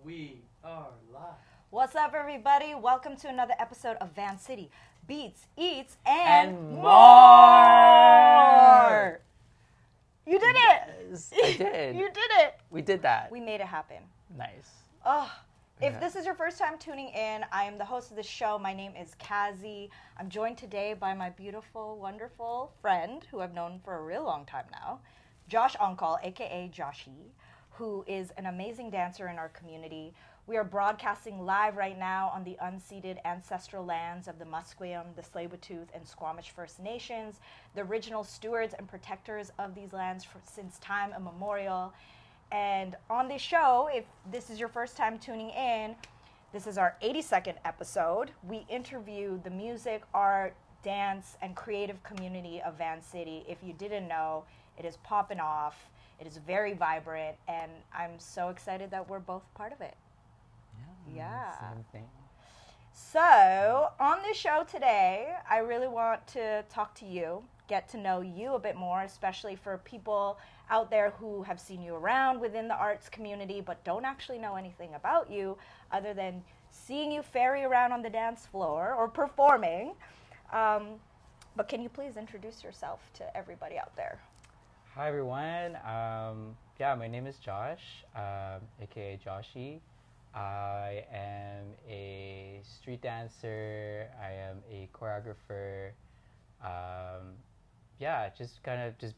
We are live. What's up, everybody? Welcome to another episode of Vancity. Beats, eats, And more! You did it! Yes, I did. You did it! We did that. We made it happen. Nice. Oh, if Yeah. this is your first time tuning in, I am the host of the show. My name is Kazi. I'm joined today by my beautiful, wonderful friend, who I've known for a real long time now, Josh Ongcol, aka Joshee, who is an amazing dancer in our community. We are broadcasting live right now on the unceded ancestral lands of the Musqueam, the Tsleil-Waututh, and Squamish First Nations, the original stewards and protectors of these lands since time immemorial. And on this show, if this is your first time tuning in, this is our 82nd episode. We interview the music, art, dance, and creative community of Vancity. If you didn't know, it is popping off. It is very vibrant, and I'm so excited that we're both part of it. Yeah. Same thing. So, on this show today, I really want to talk to you, get to know you a bit more, especially for people out there who have seen you around within the arts community but don't actually know anything about you other than seeing you ferry around on the dance floor or performing. But can you please introduce yourself to everybody out there? Hi, everyone. My name is Josh, aka Joshee. I am a street dancer. I am a choreographer. Just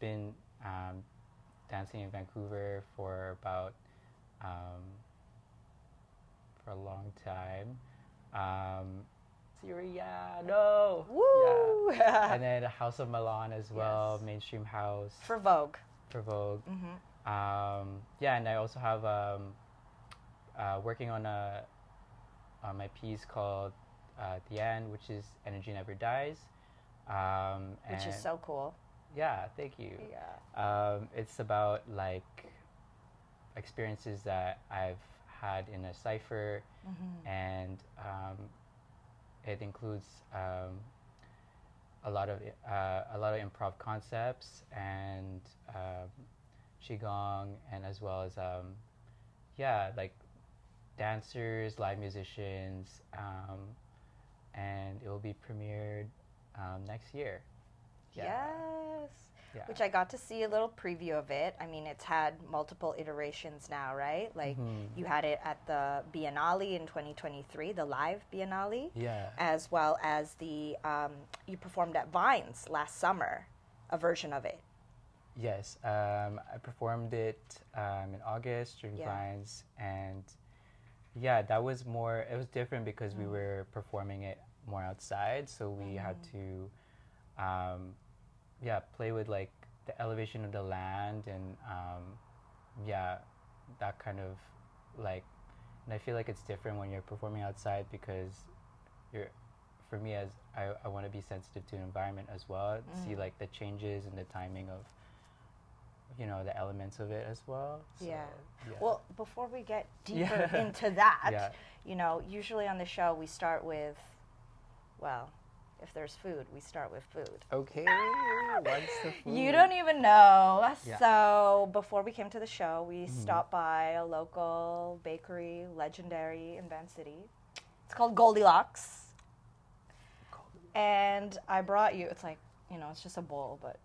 been dancing in Vancouver for about for a long time. Syria, no. Woo! Yeah. And then House of Milan as well, Yes. Mainstream House. For Vogue. For Vogue. Mm-hmm. And I also have working on my piece called E.N.D, which is Energy Never Dies. Which is so cool. Yeah, thank you. Yeah. It's about like experiences that I've had in a cypher, and it includes a lot of improv concepts and Qi Gong, and as well as like dancers, live musicians, and it will be premiered next year. Yeah. Yes. Yeah. Which I got to see a little preview of it. I mean, it's had multiple iterations now, right? Like, you had it at the Biennale in 2023, the live Biennale. Yeah. As well as the, you performed at Vines last summer, a version of it. Yes. I performed it in August during Yeah. Vines, and that was more, it was different because we were performing it more outside, so we had to play with like the elevation of the land and that kind of like, and I feel like it's different when you're performing outside because for me, as I want to be sensitive to the environment as well, see like the changes and the timing of the elements of it as well. So, Yeah. yeah. Well, before we get deeper into that, Yeah. Usually on the show we start with, well, if there's food, we start with food. Okay, what's the food? You don't even know. Yeah. So before we came to the show, we stopped by a local bakery, legendary in Vancity. It's called Goldilocks. And I brought you, it's like, it's just a bowl, but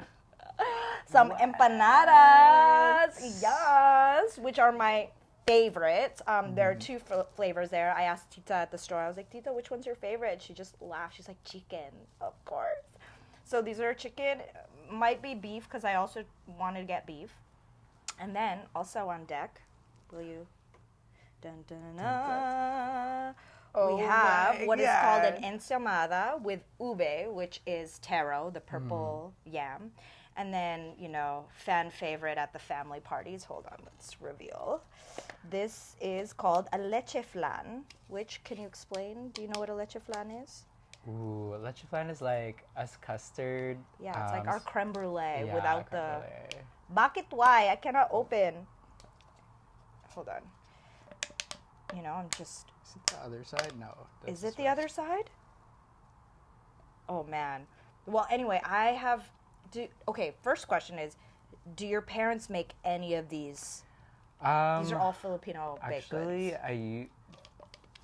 some empanadas, yes, which are my favorites. There are two flavors there. I asked Tita at the store, I was like, Tita, which one's your favorite? And she just laughed. She's like, chicken, of course. So these are chicken, might be beef because I also wanted to get beef. And then also on deck, will you? Dun, dun, dun, dun. We have what is called an ensaimada with ube, which is taro, the purple yam. And then, fan favorite at the family parties. Hold on, let's reveal. This is called a leche flan, which, can you explain? Do you know what a leche flan is? Ooh, leche flan is like us custard. Yeah, it's like our creme brulee without creme the... brulee. Bakit why? I cannot open. Hold on. I'm just... Is it the other side? No. Is it the other side? Oh, man. Well, anyway, okay, first question is, do your parents make any of these These are all Filipino baked actually, goods.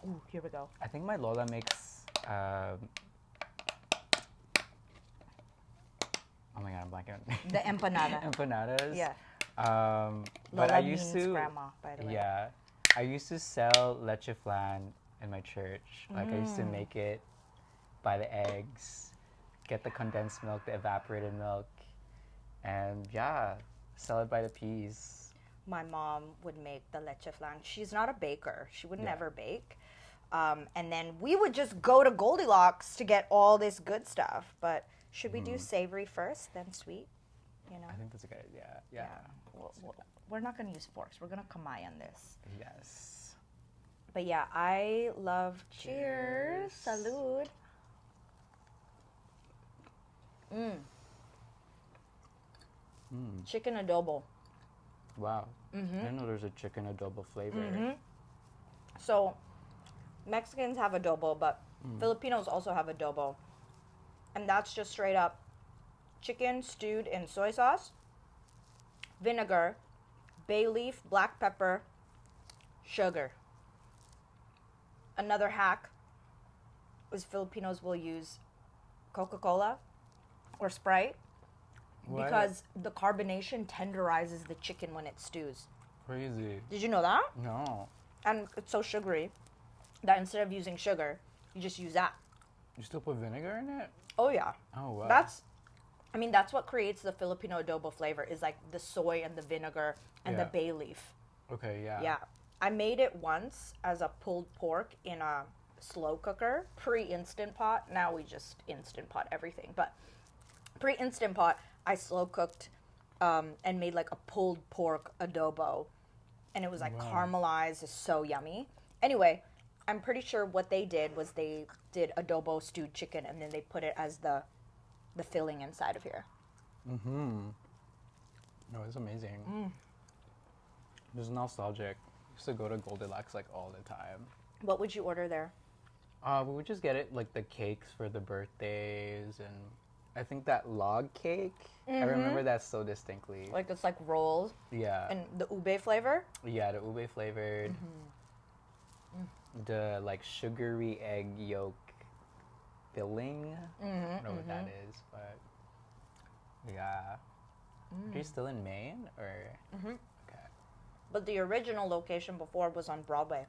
Ooh, here we go. I think my Lola makes. Oh my god, I'm blanking. The empanada. Empanadas. Yeah. But Lola I used means to. grandma, by the way. Yeah, I used to sell leche flan in my church. Like I used to make it, buy the eggs, get the condensed milk, the evaporated milk, and yeah, sell it by the piece. My mom would make the leche flan. She's not a baker. She would never bake. And then we would just go to Goldilocks to get all this good stuff. But should we do savory first, then sweet? You know? I think that's a good idea. Yeah. We're not going to use forks. We're going to kamayan this. Yes. But yeah, I love. Cheers. Salud. Chicken adobo. Wow. I didn't know there's a chicken adobo flavor. So, Mexicans have adobo, but Filipinos also have adobo. And that's just straight up chicken stewed in soy sauce, vinegar, bay leaf, black pepper, sugar. Another hack is Filipinos will use Coca-Cola or Sprite because the carbonation tenderizes the chicken when it stews. Crazy. Did you know that? No. And it's so sugary that instead of using sugar, you just use that. You still put vinegar in it? Oh yeah. Oh wow. That's what creates the Filipino adobo flavor is like the soy and the vinegar and the bay leaf. Okay, yeah. Yeah. I made it once as a pulled pork in a slow cooker, pre-Instant Pot. Now we just Instant Pot everything. But pre-Instant Pot, I slow cooked and made like a pulled pork adobo. And it was like caramelized. It's so yummy. Anyway, I'm pretty sure what they did was they did adobo stewed chicken and then they put it as the filling inside of here. No, it's amazing. It's nostalgic. I used to go to Goldilocks like all the time. What would you order there? We would just get it like the cakes for the birthdays, and I think that log cake. I remember that so distinctly. Like it's like rolls. Yeah. And the ube flavor? Yeah, the ube flavored. The like sugary egg yolk filling. I don't know what that is, but yeah. Are you still in Maine or? Okay. But the original location before was on Broadway.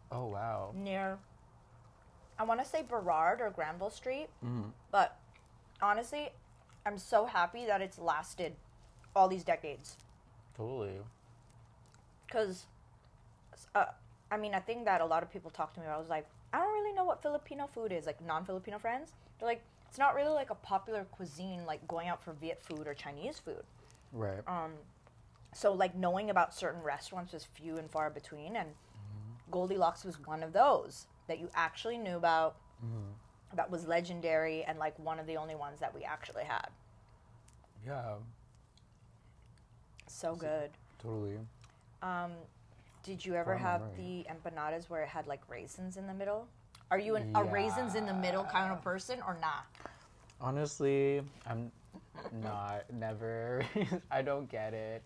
Oh wow. Near, I want to say Burrard or Granville Street. But honestly, I'm so happy that it's lasted all these decades. Totally. Because, I mean, I think that a lot of people talk to me. I was like, I don't really know what Filipino food is. Like non-Filipino friends, they're like, it's not really like a popular cuisine, like going out for Viet food or Chinese food. Right. So like knowing about certain restaurants was few and far between, and Goldilocks was one of those that you actually knew about. That was legendary and like one of the only ones that we actually had. Yeah. So good. Totally. Did you ever have the empanadas where it had like raisins in the middle? Are you a raisins in the middle kind of person or not? Honestly, I'm not. Never. I don't get it.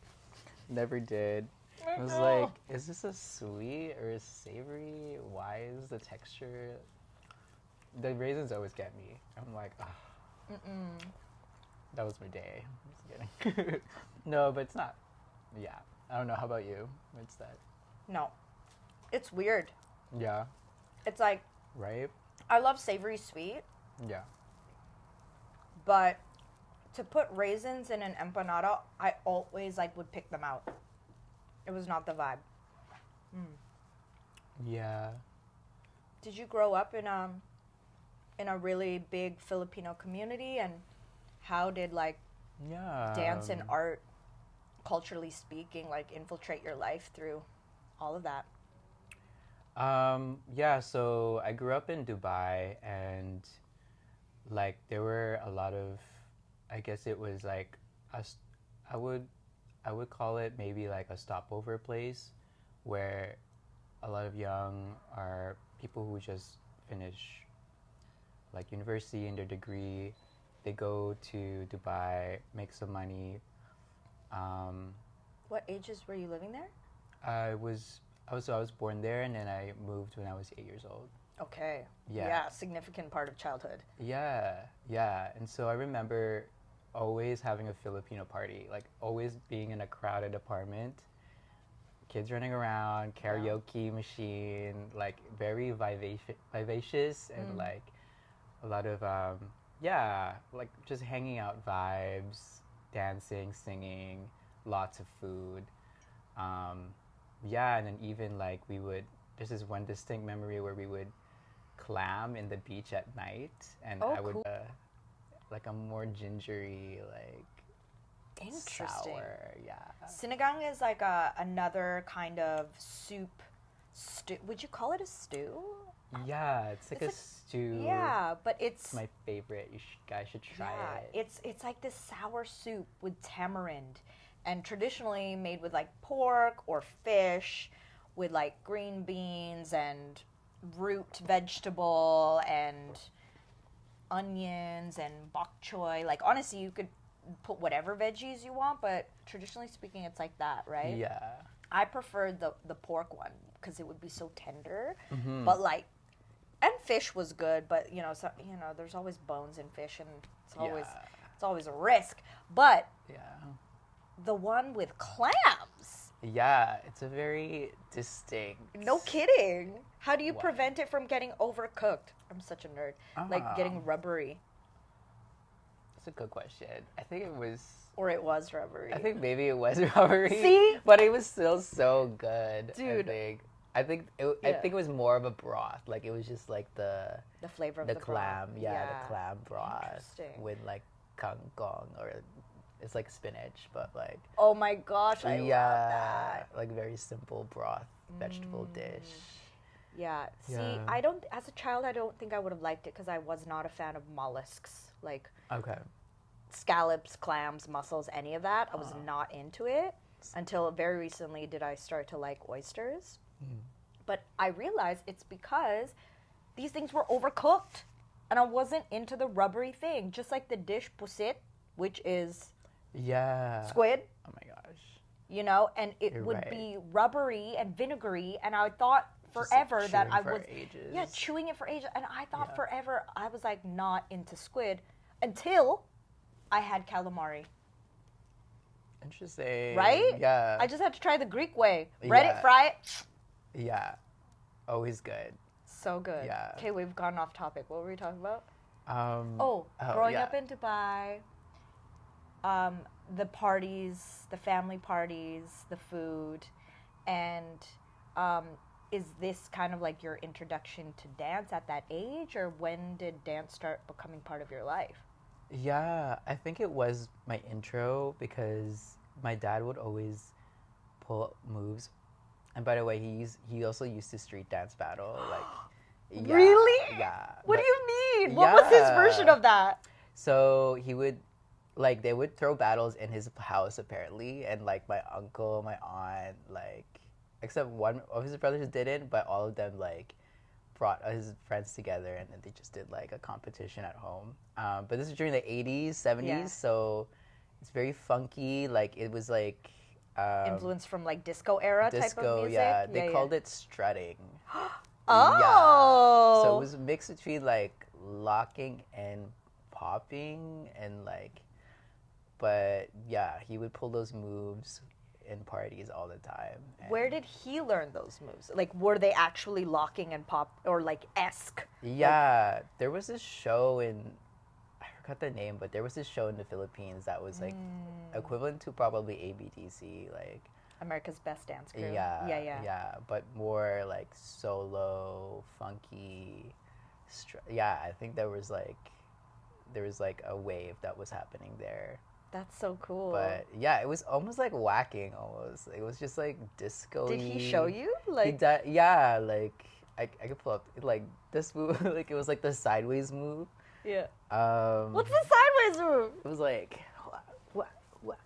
Never did. I was like, is this a sweet or a savory? Why is the texture? The raisins always get me. I'm like, ah. That was my day. I'm just kidding. No, but it's not. Yeah. I don't know. How about you? What's that? No. It's weird. Yeah. It's like, Right? I love savory sweet, Yeah. but to put raisins in an empanada, I always like would pick them out. It was not the vibe. Yeah. Did you grow up in a really big Filipino community, and how did like Yeah. dance and art, culturally speaking, like infiltrate your life through all of that? Yeah, so I grew up in Dubai, and like there were a lot of, I guess it was like I would call it maybe like a stopover place where a lot of young are people who just finish like university and their degree, they go to Dubai, make some money. What ages were you living there? I was born there, and then I moved when I was 8 years old. Okay. Yeah. Significant part of childhood. Yeah. And so I remember always having a Filipino party, like always being in a crowded apartment, kids running around, karaoke machine, like very vivacious and like a lot of like just hanging out vibes, dancing, singing, lots of food. And then even like there's this one distinct memory where we would clam in the beach at night, and I would like a more gingery, like interesting sour, Sinigang is like another kind of soup stew. Would you call it a stew? Yeah, it's like a stew. Yeah, but it's my favorite. You guys should try it. It's like this sour soup with tamarind, and traditionally made with like pork or fish, with like green beans and root vegetable and onions and bok choy. Like honestly, you could put whatever veggies you want, but traditionally speaking, it's like that, right? Yeah. I preferred the pork one because it would be so tender, but like, and fish was good, but there's always bones in fish, and it's always a risk. But the one with clams. Yeah, it's a very distinct. No kidding. How do you prevent it from getting overcooked? I'm such a nerd. Like getting rubbery. That's a good question. I think it was. Or it was rubbery. I think maybe it was rubbery. See? But it was still so good. Dude. I think it was more of a broth. Like it was just like the flavor of the clam. broth. Yeah, the clam broth Interesting. with like Qi Gong, or it's like spinach, but like. Oh my gosh, I love that. Like very simple broth vegetable dish. Yeah. See, as a child, I don't think I would have liked it because I was not a fan of mollusks. Like. Okay. Scallops, clams, mussels, any of that. I was not into it until very recently did I start to like oysters. But I realized it's because these things were overcooked and I wasn't into the rubbery thing. Just like the dish pusit, which is squid. Oh my gosh. And it would be rubbery and vinegary, and I thought forever that I was chewing it for ages, and I thought forever I was like not into squid until I had calamari. Interesting. Right? Yeah. I just had to try the Greek way. Bread it, fry it. Yeah. Always good. So good. Yeah. Okay, we've gone off topic. What were we talking about? Growing up in Dubai. The parties, the family parties, the food, and is this kind of like your introduction to dance at that age, or when did dance start becoming part of your life? Yeah, I think it was my intro because my dad would always pull moves. And by the way, he also used to street dance battle. Like, really? Yeah. What do you mean? What was his version of that? So he would, like, they would throw battles in his house apparently, and like my uncle, my aunt, like, except one of his brothers didn't, but all of them like brought his friends together, and then they just did like a competition at home. But this is during the 80s, 70s, so it's very funky. Like it was like influence from like disco era type of music. Yeah, they called it strutting. Oh, yeah. So it was a mix between like locking and popping, and like, but yeah, he would pull those moves in parties all the time. Where did he learn those moves? Like, were they actually locking and pop, or like esque? Yeah, there was this show I forgot the name, but there was this show in the Philippines that was like equivalent to probably ABDC, like America's Best Dance Crew. Yeah, but more like solo, funky. I think there was like a wave that was happening there. That's so cool. But yeah, it was almost like whacking. Almost, it was just like disco. Did he show you? Like, yeah, like I could pull up like this move. Like it was like the sideways move. Yeah. What's the sideways move? It was like, what?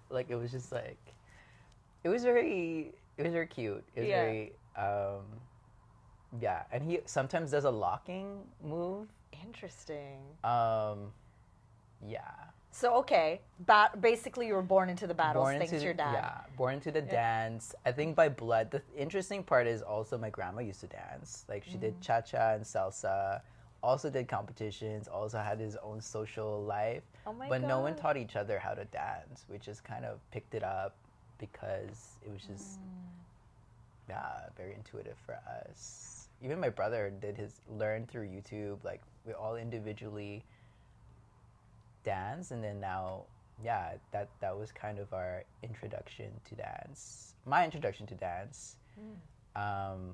Like it was just like, it was very cute. It was very, and he sometimes does a locking move. Interesting. Yeah. So okay, basically you were born into the battles thanks to your dad. Yeah, born into the dance. I think by blood. The interesting part is also my grandma used to dance. Like she did cha-cha and salsa, also did competitions, also had his own social life. Oh my but God. no one taught each other how to dance. We just kind of picked it up because it was just very intuitive for us. Even my brother learn through YouTube. Like we all individually dance, and then now that was kind of our introduction to dance. My introduction to dance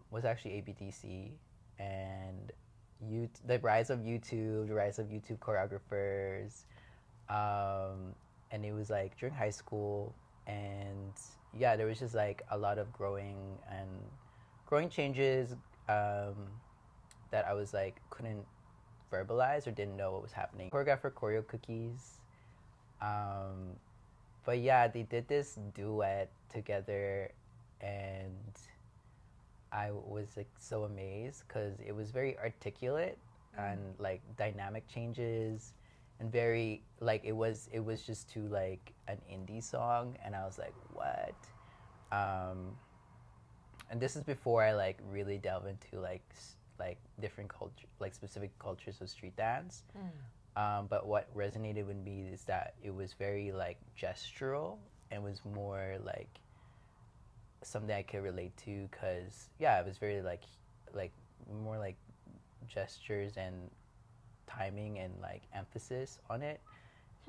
was actually ABTC and the rise of YouTube, choreographers, and it was like during high school, and there was just like a lot of growing changes that I was like couldn't verbalize or didn't know what was happening. Choreographed for choreo cookies, but they did this duet together, and I was like so amazed because it was very articulate and like dynamic changes, and very like it was just to like an indie song, and I was like, what? And this is before I like really delve into like different culture, like specific cultures of street dance. But what resonated with me is that it was very like gestural and was more like something I could relate to, because it was very like more like gestures and timing and like emphasis on it.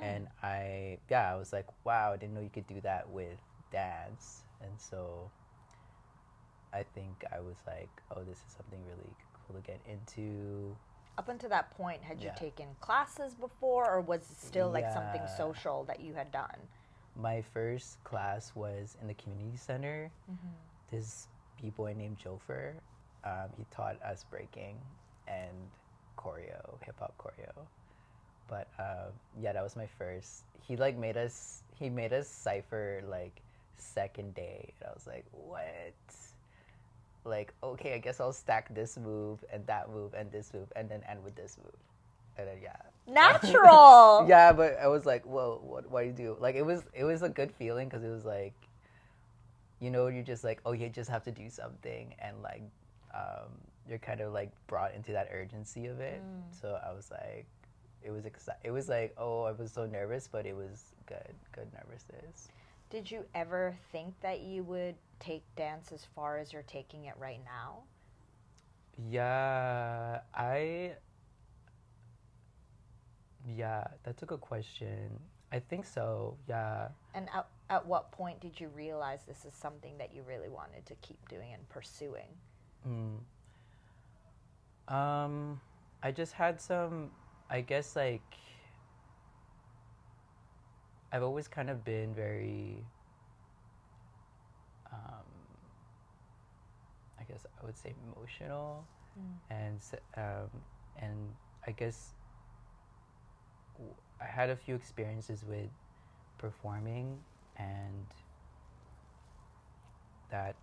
And I was like, wow, I didn't know you could do that with dance. And so I think I was like, oh, this is something really cool to get into. Up until that point, had you taken classes before, or was it still like something social that you had done? My first class was in the community center. This b-boy named Jofer, he taught us breaking and choreo, hip-hop choreo. But that was my first. He made us cypher like second day, and I was like, what? Like, okay, I guess I'll stack this move and that move and this move and then end with this move. And then natural. But I was like, whoa, what do you do? Like it was a good feeling, because it was like, you're just like, oh, you just have to do something, and like you're kind of like brought into that urgency of it. So I was like, it was like, oh, I was so nervous, but it was good nervousness. Did you ever think that you would take dance as far as you're taking it right now? That's a good question. I think so, yeah. And at what point did you realize this is something that you really wanted to keep doing and pursuing? I just had some, I guess, like, I've always kind of been very, I guess I would say emotional, and I guess I had a few experiences with performing, and that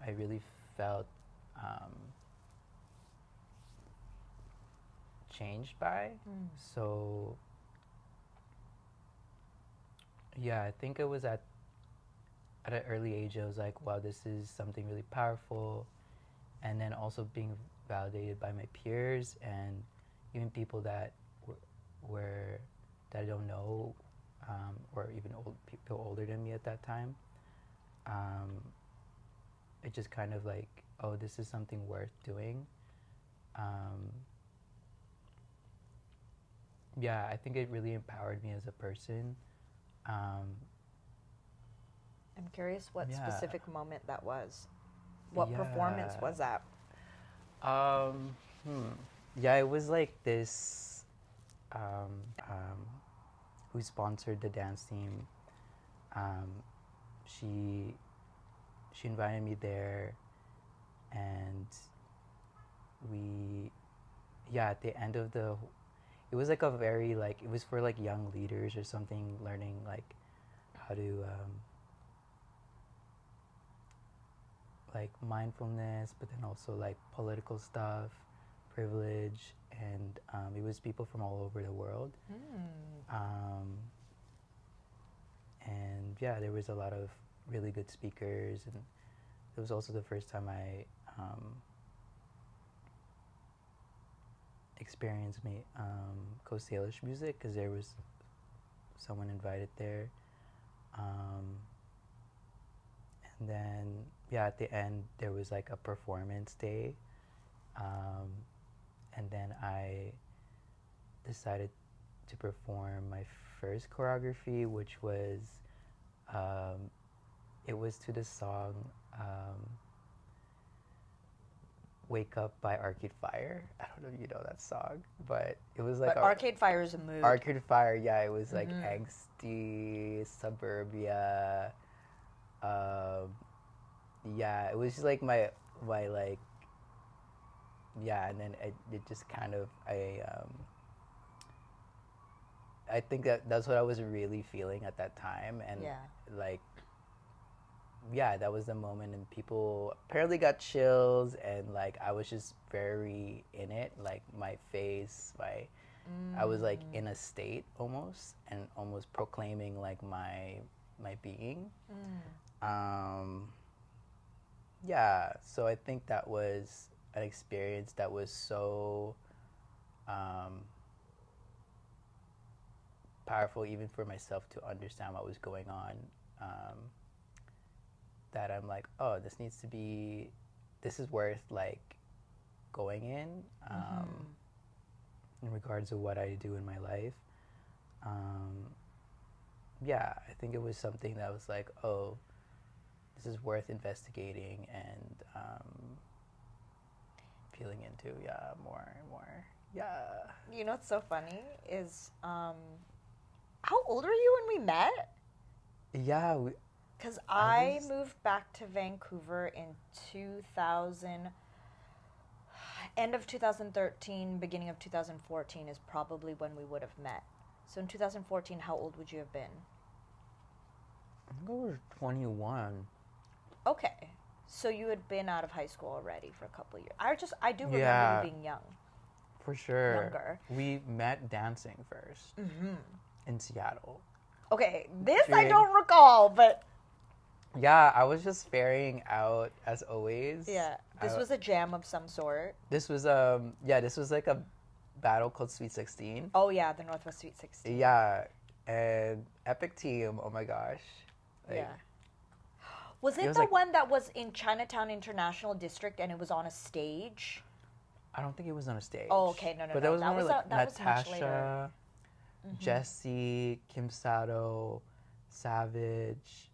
I really felt changed by. So I think it was at an early age, I was like, wow, this is something really powerful. And then also being validated by my peers and even people that that I don't know, or even people older than me at that time. It just kind of like, oh, this is something worth doing. I think it really empowered me as a person. I'm curious what specific moment that was. What performance was that? It was like this, who sponsored the dance team. She invited me there, and we, at the end of it was like a very like, it was for like young leaders or something, learning like how to like mindfulness, but then also like political stuff, privilege, and it was people from all over the world. And yeah, there was a lot of really good speakers, and it was also the first time I experienced Coast Salish music, because there was someone invited there. And then, yeah, at the end, there was like a performance day. And then I decided to perform my first choreography, which was, it was to the song Wake Up by Arcade Fire. I don't know if you know that song, but it was like... But Arcade Fire is a mood. Arcade Fire, yeah, it was like angsty, suburbia. Yeah, it was just like my like... Yeah, and then it just kind of... I think that's what I was really feeling at that time, and like... Yeah, that was the moment, and people apparently got chills, and like I was just very in it, like my face, I was like in a state almost, and almost proclaiming like my being. Yeah, so I think that was an experience that was so powerful, even for myself, to understand what was going on. That I'm like, oh, this is worth like going in regards to what I do in my life. Yeah, I think it was something that was like, oh, this is worth investigating and peeling into, more and more. Yeah. You know what's so funny is, how old were you when we met? Yeah, because I moved back to Vancouver in 2000, end of 2013, beginning of 2014 is probably when we would have met. So in 2014, how old would you have been? I think I was 21. Okay. So you had been out of high school already for a couple of years. I do remember you being young. For sure. Younger. We met dancing first in Seattle. Okay, this I don't recall, but... Yeah, I was just ferrying out as always. Yeah, this was a jam of some sort. This was this was like a battle called Sweet 16. Oh yeah, the Northwest Sweet 16. Yeah, and epic team. Oh my gosh. Like, yeah. Was it the like, one that was in Chinatown International District and it was on a stage? I don't think it was on a stage. Oh, okay, no. But that was more like Natasha, Joshee, Kim Sato, Savage.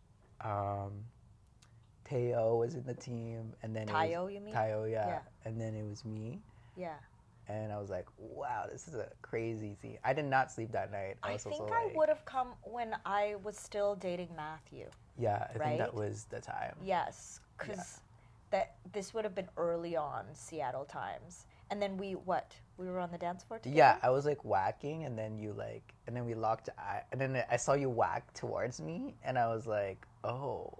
Teo was in the team, and then Tayo, you mean? Tayo, yeah. And then it was me. Yeah. And I was like, wow, this is a crazy scene. I did not sleep that night. I think I would have come when I was still dating Matthew. Yeah, I think that was the time. Yes, because this would have been early on Seattle times. And then we were on the dance floor together? Yeah, I was like whacking, and then and then we locked eyes, and then I saw you whack towards me, and I was like, oh,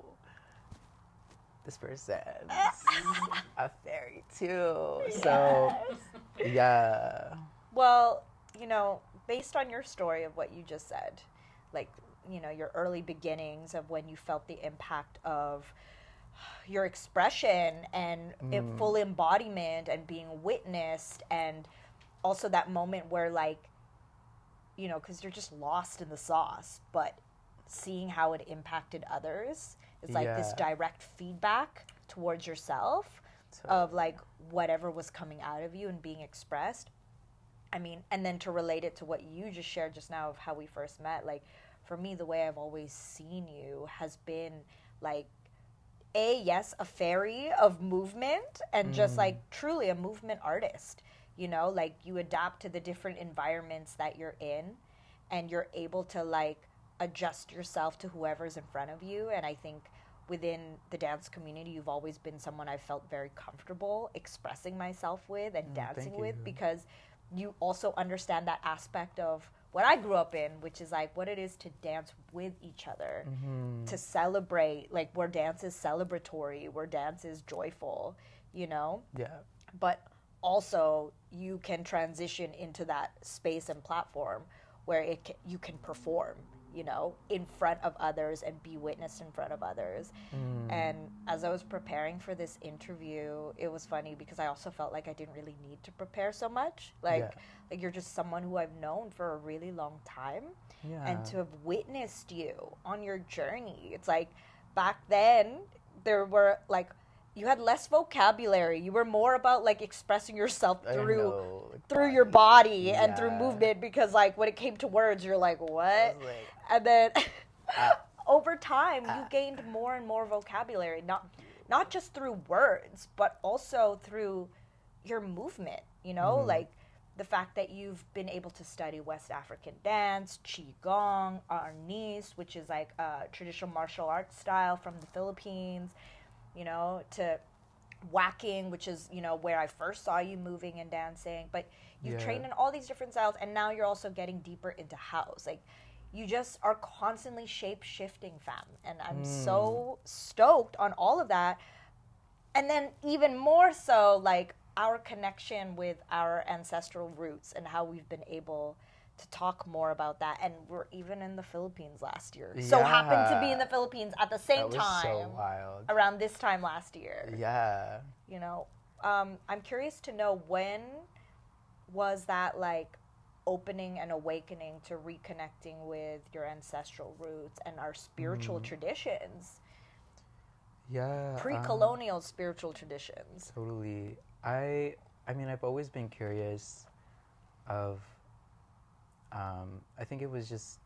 this person's a fairy too. Yes. So, yeah. Well, based on your story of what you just said, like, your early beginnings of when you felt the impact of your expression and full embodiment and being witnessed, and also that moment where, like, because you're just lost in the sauce, but seeing how it impacted others is like this direct feedback towards yourself of like whatever was coming out of you and being expressed. I mean, and then to relate it to what you just shared just now of how we first met, like for me, the way I've always seen you has been like, a fairy of movement and just like truly a movement artist, like you adapt to the different environments that you're in and you're able to like adjust yourself to whoever's in front of you. And I think within the dance community, you've always been someone I felt very comfortable expressing myself with and dancing with, because you also understand that aspect of what I grew up in, which is like what it is to dance with each other, to celebrate, like where dance is celebratory, where dance is joyful, Yeah. But also you can transition into that space and platform where you can perform, you know, in front of others and be witnessed in front of others. And as I was preparing for this interview, it was funny because I also felt like I didn't really need to prepare so much. Like you're just someone who I've known for a really long time. And to have witnessed you on your journey, it's like back then there were like, you had less vocabulary. You were more about like expressing yourself through your body and through movement, because like when it came to words, you're like, what? And then over time, you gained more and more vocabulary, not just through words, but also through your movement, you know, like the fact that you've been able to study West African dance, Qi Gong, Arnis, which is like a traditional martial arts style from the Philippines, you know, to whacking, which is, you know, where I first saw you moving and dancing. But you've trained in all these different styles, and now you're also getting deeper into house. Like, you just are constantly shape-shifting, fam. And I'm so stoked on all of that. And then even more so, like, our connection with our ancestral roots and how we've been able to talk more about that. And we're even in the Philippines last year. So happened to be in the Philippines at the same time. So wild. Around this time last year. Yeah. You know, I'm curious to know, when was that like opening and awakening to reconnecting with your ancestral roots and our spiritual traditions? Yeah. Pre-colonial spiritual traditions. Totally. I mean, I've always been curious of, I think it was just,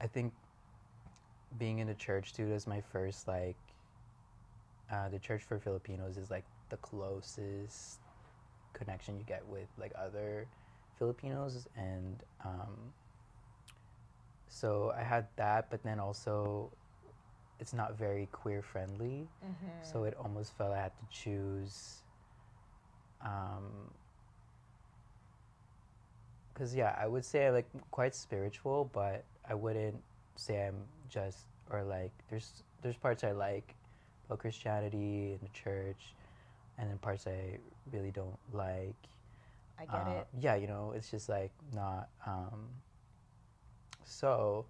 I think being in the church too is my first, like, the church for Filipinos is like the closest connection you get with like other Filipinos. And so I had that, but then also it's not very queer friendly. So it almost felt I had to choose, because I would say I'm like quite spiritual, but I wouldn't say I'm just, or like there's parts I like about Christianity and the church, and then parts I really don't like. I get it. Yeah, you know, it's just like not. So,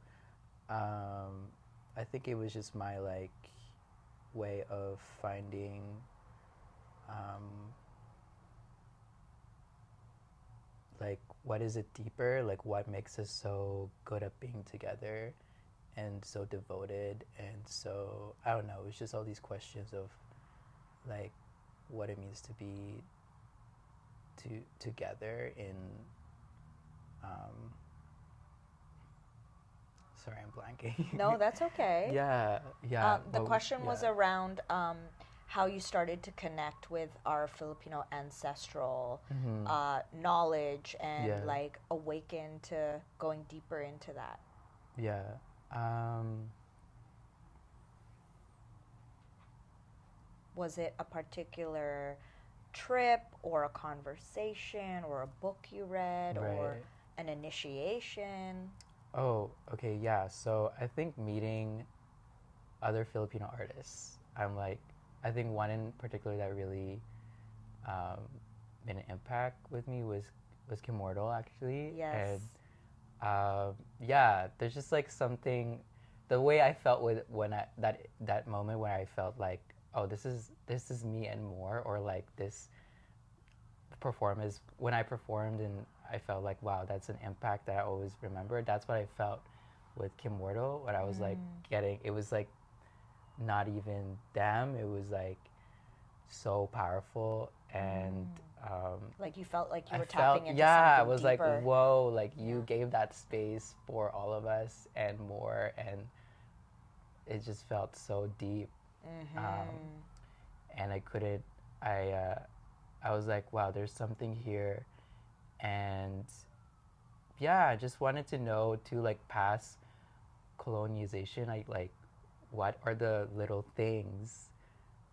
I think it was just my like way of finding, like, what is it deeper? Like, what makes us so good at being together and so devoted? And so, I don't know, it's just all these questions of like what it means to be together in, sorry, I'm blanking. No, that's okay. Yeah. The question was around how you started to connect with our Filipino ancestral knowledge and like awaken to going deeper into that. Yeah. Was it a particular trip or a conversation or a book you read or an initiation? Oh, okay, yeah. So I think meeting other Filipino artists, I think one in particular that really made an impact with me was Kim Sato, actually. Yes. And there's just like something, the way I felt that moment when I felt like, oh, this is me and more, or like this performance, when I performed and I felt like, wow, that's an impact that I always remember. That's what I felt with Kim Sato, when I was like it was like not even them, it was like so powerful. And like you felt like you were tapping into something I was deeper. like, whoa, like you gave that space for all of us and more, and it just felt so deep. And I was like, wow, there's something here. And I just wanted to know too, like past colonization, like what are the little things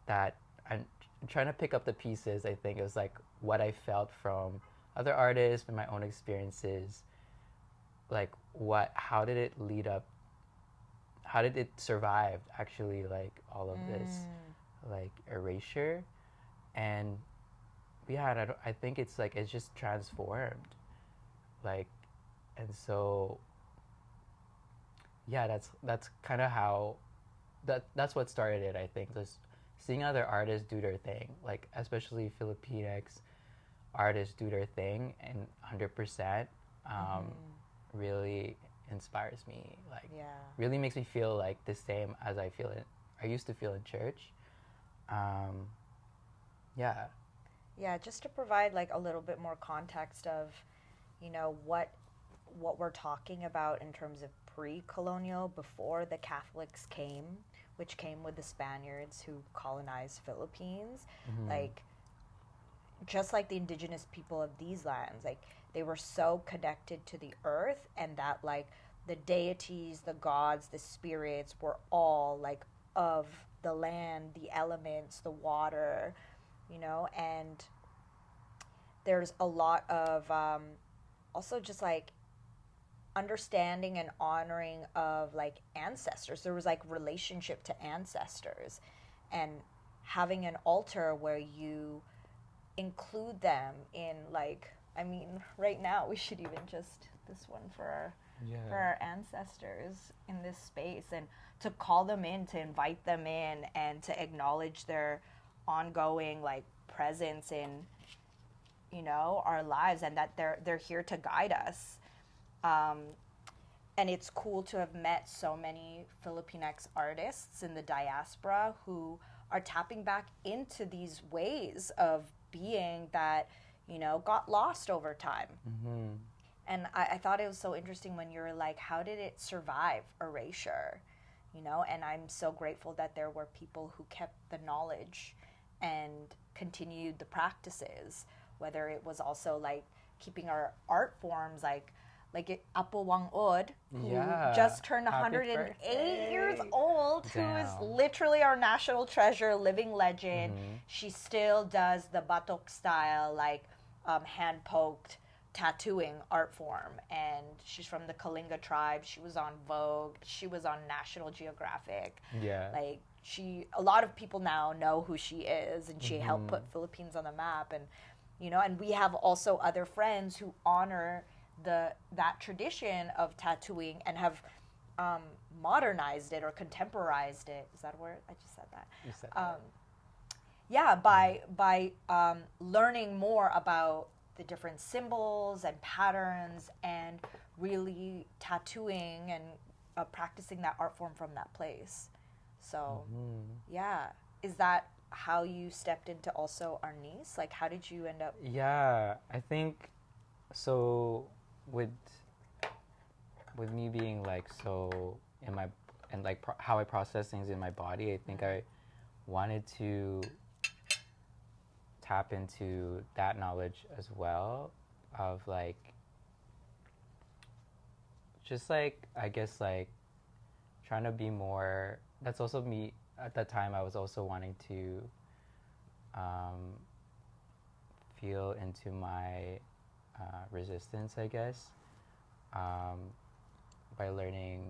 that I'm trying to pick up the pieces. I think it was like what I felt from other artists and my own experiences, like how did it lead up, how did it survive actually, like all of this like erasure. And yeah, and I think it's like it's just transformed, like, and so yeah, that's kind of how that's what started it. I think just seeing other artists do their thing, like especially Filipinx artists do their thing, and 100% really inspires me. Like, really makes me feel like the same as I used to feel in church. Yeah. Yeah, just to provide like a little bit more context of, you know, what we're talking about in terms of pre-colonial, before the Catholics came, which came with the Spaniards who colonized Philippines. Like, just like the indigenous people of these lands, like they were so connected to the earth, and that like the deities, the gods, the spirits were all like of the land, the elements, the water, you know. And there's a lot of also just like understanding and honoring of like ancestors. There was like relationship to ancestors, and having an altar where you include them in, like, I mean, right now we should even just this one for our ancestors in this space, and to call them in, to invite them in, and to acknowledge their ongoing like presence in, you know, our lives, and that they're here to guide us. And it's cool to have met so many Filipinx artists in the diaspora who are tapping back into these ways of being that, you know, got lost over time. And I thought it was so interesting when you were like, how did it survive erasure? You know, and I'm so grateful that there were people who kept the knowledge and continued the practices, whether it was also like keeping our art forms like KAPWA, who just turned 108 years old, who is literally our national treasure, living legend. She still does the batok style, like hand-poked tattooing art form, and she's from the Kalinga tribe. She was on Vogue. She was on National Geographic. Like, a lot of people now know who she is, and she helped put Philippines on the map. And, you know, and we have also other friends who honor that tradition of tattooing and have modernized it or contemporized it. Is that a word? I just said that. You said that. Yeah, by learning more about the different symbols and patterns, and really tattooing and practicing that art form from that place. So, yeah. Is that how you stepped into also Arnis? Like, how did you end up? Yeah, I think so. With me being like so in my, and like how I process things in my body, I think I wanted to tap into that knowledge as well, of like just like, I guess, like trying to be more. That's also me at that time. I was also wanting to feel into my resistance, I guess, by learning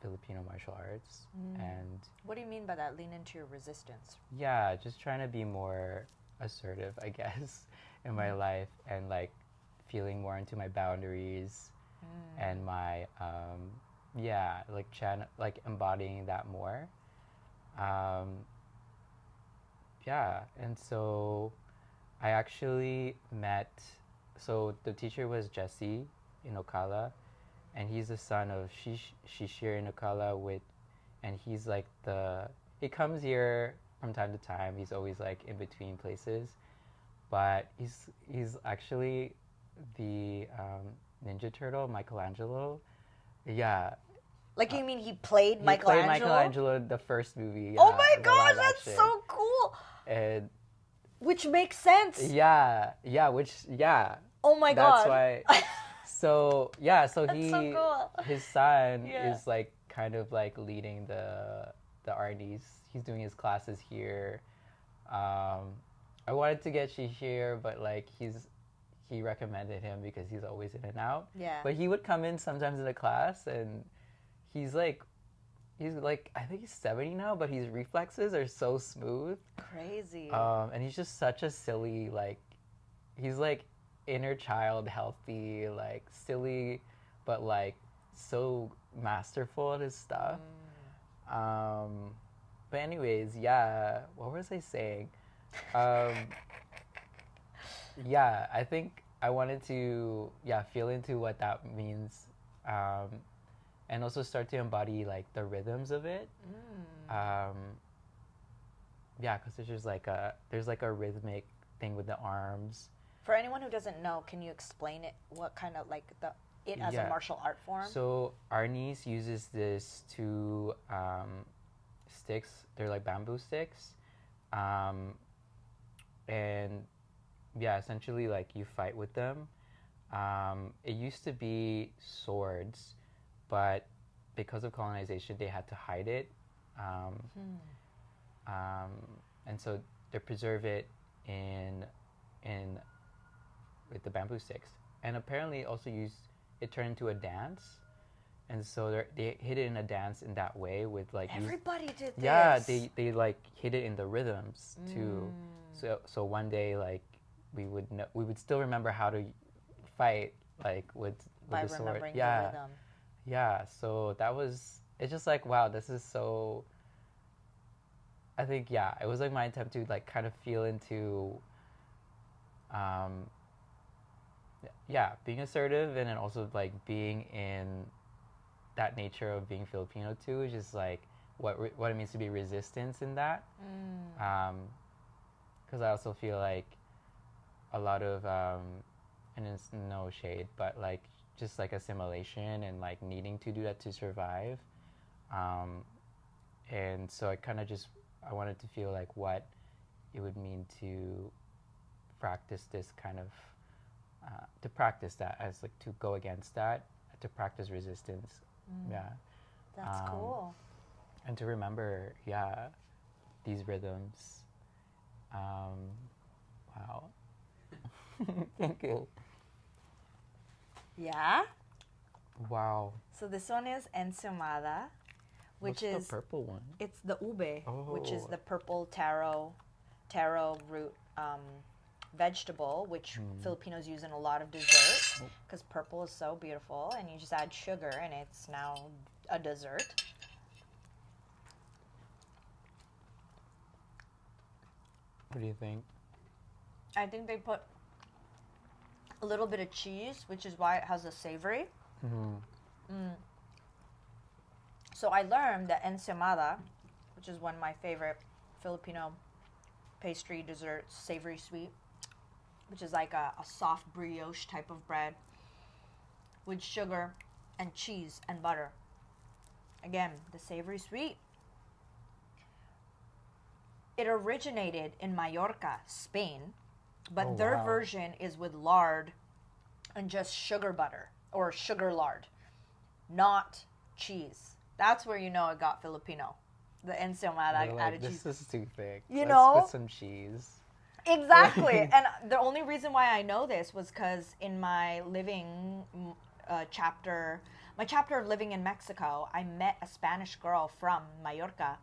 Filipino martial arts. And what do you mean by that? Lean into your resistance? Yeah, just trying to be more assertive, I guess, in my life, and like feeling more into my boundaries and my like embodying that more. And so I actually met. So the teacher was Joshee in Ocala, and he's the son of Shishir in Ocala, and he's like he comes here from time to time. He's always like in between places, but he's actually the Ninja Turtle, Michelangelo. Yeah. Like, you mean he played Michelangelo? He played Michelangelo in the first movie. Oh my gosh, that's so cool! And which makes sense. Oh my god. That's why. So that's so cool. His son is like kind of like leading the Arnis. He's doing his classes here. I wanted to get Shishir, but like he recommended him because he's always in and out. Yeah. But he would come in sometimes in the class, and he's like, he's like, I think he's 70 now, but his reflexes are so smooth. Crazy. And he's just such a silly, like, he's like inner child, healthy, like silly, but like so masterful at his stuff. But anyways, yeah, what was I saying? Yeah, I think I wanted to, yeah, feel into what that means, and also start to embody like the rhythms of it. Yeah, because there's like a rhythmic thing with the arms. For anyone who doesn't know, can you explain it? What kind of like it as a martial art form? So Arnis uses this two sticks. They're like bamboo sticks, and yeah, essentially like you fight with them. It used to be swords, but because of colonization, they had to hide it, and so they preserve it in with the bamboo sticks, and apparently also it turned into a dance, and so they hit it in a dance in that way with like everybody did this. Yeah, they like hit it in the rhythms too. So one day like we would still remember how to fight like with by the sword. Remembering the rhythm. Yeah, so it's just like, wow, this is so, I think, yeah, it was like my attempt to like kind of feel into being assertive, and then also like being in that nature of being Filipino too, is just like what it means to be resistance in that. Because I also feel like a lot of and it's no shade, but like just like assimilation and like needing to do that to survive. And so I wanted to feel like what it would mean to practice this kind of to practice that, as like to go against that, to practice resistance. That's cool. And to remember these rhythms. Wow. Thank you. Yeah. Wow. So this one is ensaimada, which What's is the purple one? It's the ube, which is Oh. the purple taro root vegetable, which Filipinos use in a lot of desserts because purple is so beautiful, and you just add sugar and it's now a dessert. What do you think? I think they put a little bit of cheese, which is why it has a savory. So I learned that ensaimada, which is one of my favorite Filipino pastry desserts, savory sweet, which is like a soft brioche type of bread with sugar and cheese and butter. Again, the savory sweet. It originated in Mallorca, Spain, but their version is with lard and just sugar butter or sugar lard, not cheese. That's where you know it got Filipino. The ensaimada added cheese. This is too thick. You Let's know? put some cheese. Exactly. And the only reason why I know this was because in my living chapter, my chapter of living in Mexico, I met a Spanish girl from Mallorca,